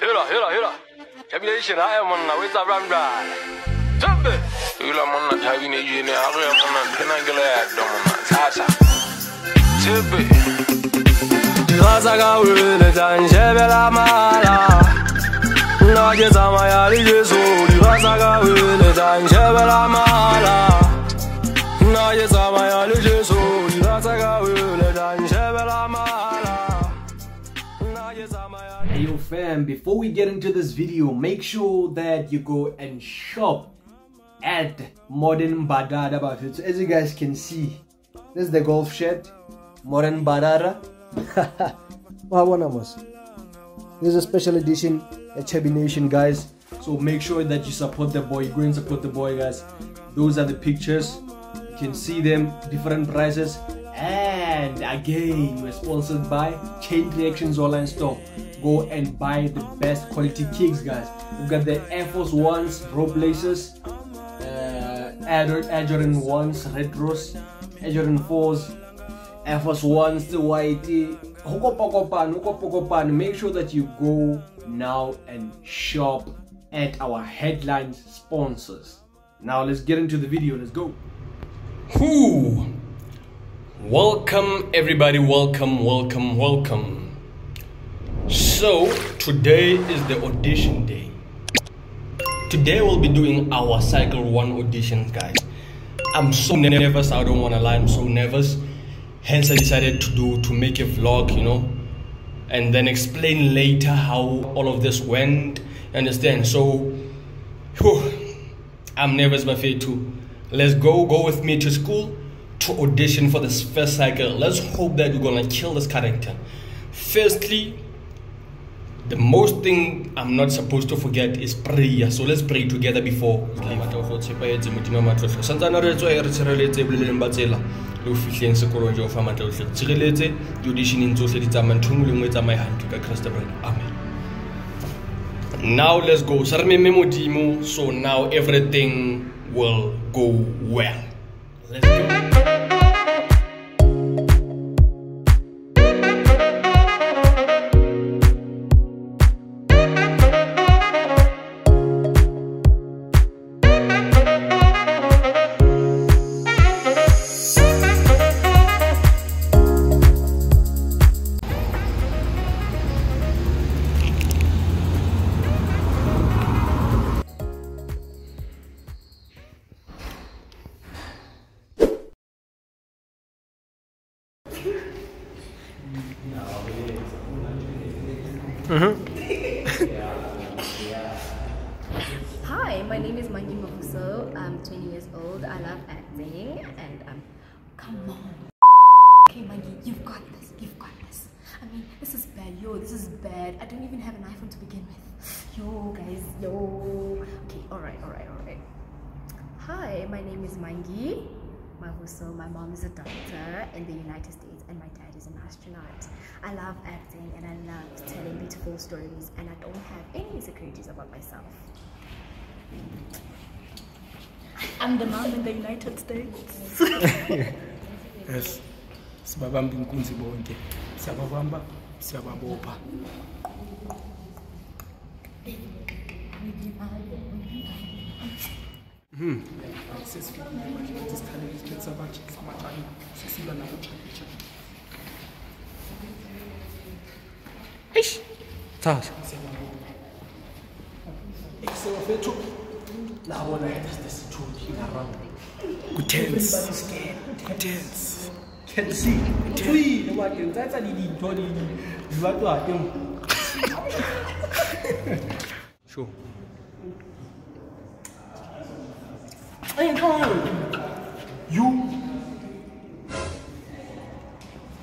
Tjhabination, I am on the way to Rambla. You are on the Tjhabination, I am on the Penagala, Tasa. Razaga will and Tjhabinela Mala. Nagetama Jesu, Razaga will and Tjhabinela Mala. Nagetama Jesu, Razaga will and Tjhabinela Mala. Hey yo fam, before we get into this video, make sure that you go and shop at Imbadada. So as you guys can see, this is the golf shirt, Imbadada. This is a special edition at Tjhabination, guys. So make sure that you support the boy. Go and support the boy, guys. Those are the pictures. You can see them, different prices. And again, we're sponsored by Chain Reactions Online Store. Go and buy the best quality kicks, guys. We've got the Air Force Ones, rope laces, Air Jordan 1s, retros, Air Jordan 4s, Air Force Ones, the whitey. Make sure that you go now and shop at our headline sponsors. Now let's get into the video. Let's go. Welcome everybody, welcome. So today is the audition day. Today we'll be doing our cycle 1 auditions, guys. I'm so nervous, I don't want to lie, I'm so nervous. Hence I decided to make a vlog, you know, and then explain later how all of this went. Understand? So I'm nervous, my fair too. Let's go with me to school to audition for this first cycle. Let's hope that we're gonna kill this character. Firstly, the most thing I'm not supposed to forget is prayer. So let's pray together before we leave. Now let's go. So now everything will go well. Let's go. Hi, my name is Mangi. I'm 20 years old. I love acting and come on. Okay, Mangi, you've got this. I mean, this is bad. This is bad. I don't even have an iPhone to begin with. Yo, guys, yo. Okay, alright. Hi, my name is Mangi. My mom is a doctor in the United States and my dad is an astronaut. I love acting and I love telling beautiful stories and I don't have any insecurities about myself. I'm the mom in the United States. Yes. Sibabamba inkunzi bonke. Siyababamba, siyababopha. Eish. Tasa. Tense. Can see. Sure. Hey, come on. You.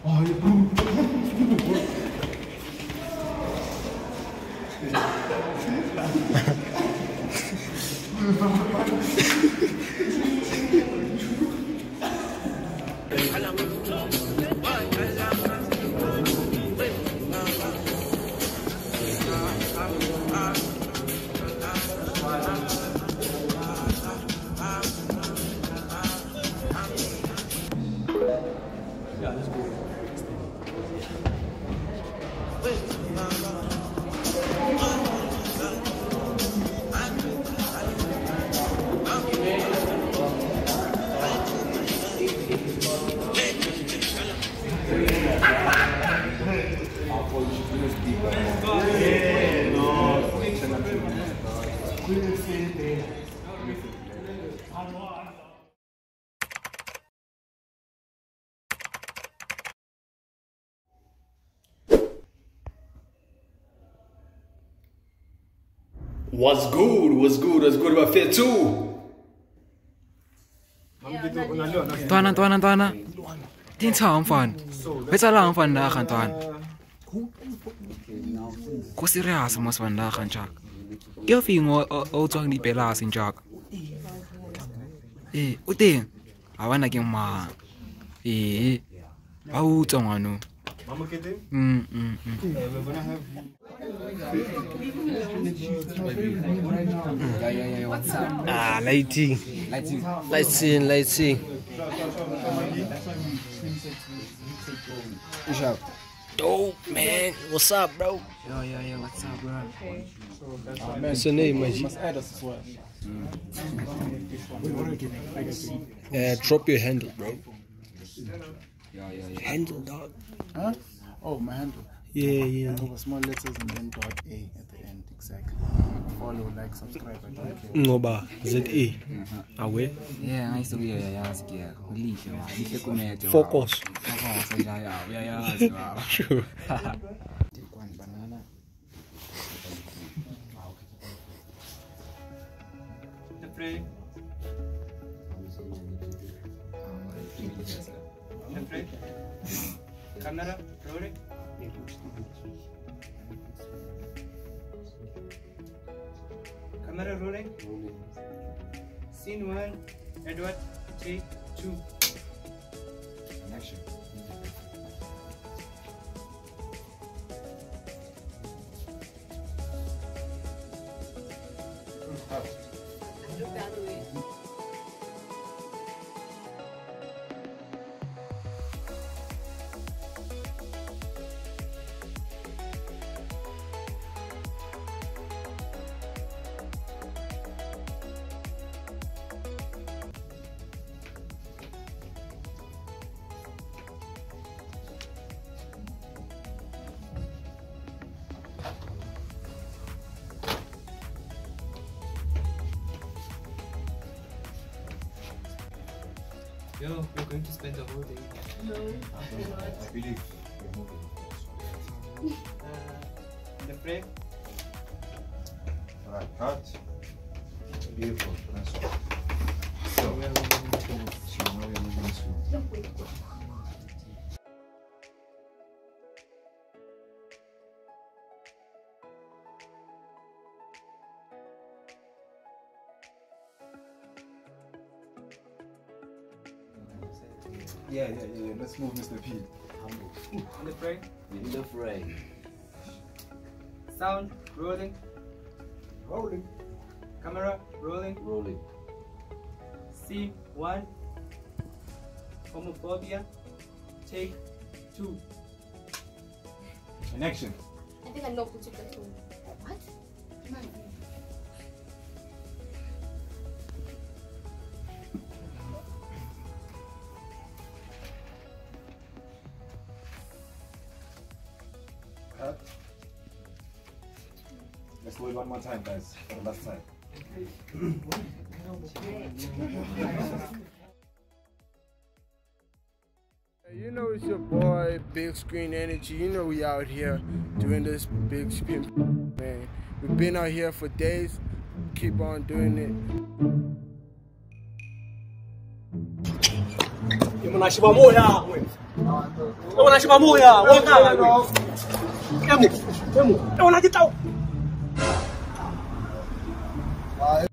Oh, you. Let's go. What's good about Fit 2? Twana. Din tawang fan. Beta lang fan na kan twan. Ko serius mas fan na kan chak. Yo fingo o twang di pela sin chak. Uting. Awan lagi ma. Au tong anu. Mama kete? Yeah, what's up? Lighting. Dope, man. What's up, bro? Yo, what's up, bro? What's your name, man? Drop your handle, bro. Handle, dog. Huh? Oh, my handle. Yeah. Over small letters and then .a at the end, exactly. Follow, like, subscribe, I don't care. Ngoba, ZA. Awe. Yeah, I still Focus. Sure. Take one banana. Camera, rolling. Camera rolling. Scene 1, Edward, take 2. Action. Yo, we're going to spend the whole day. No. I believe you're moving. The frame. Alright, cut. Beautiful. Nice one. So now we're moving to. Yeah. Let's move, Mr. P. In the frame. In the frame. Sound, rolling. Rolling. Camera, rolling. Rolling. Scene 1, homophobia. Take 2. And action. I think I know who took that home. What? Cut. Let's do it one more time, guys. For the last time. You know it's your boy, Big Screen Energy. You know we out here doing this big screen, man. We've been out here for days. Keep on doing it. Wow.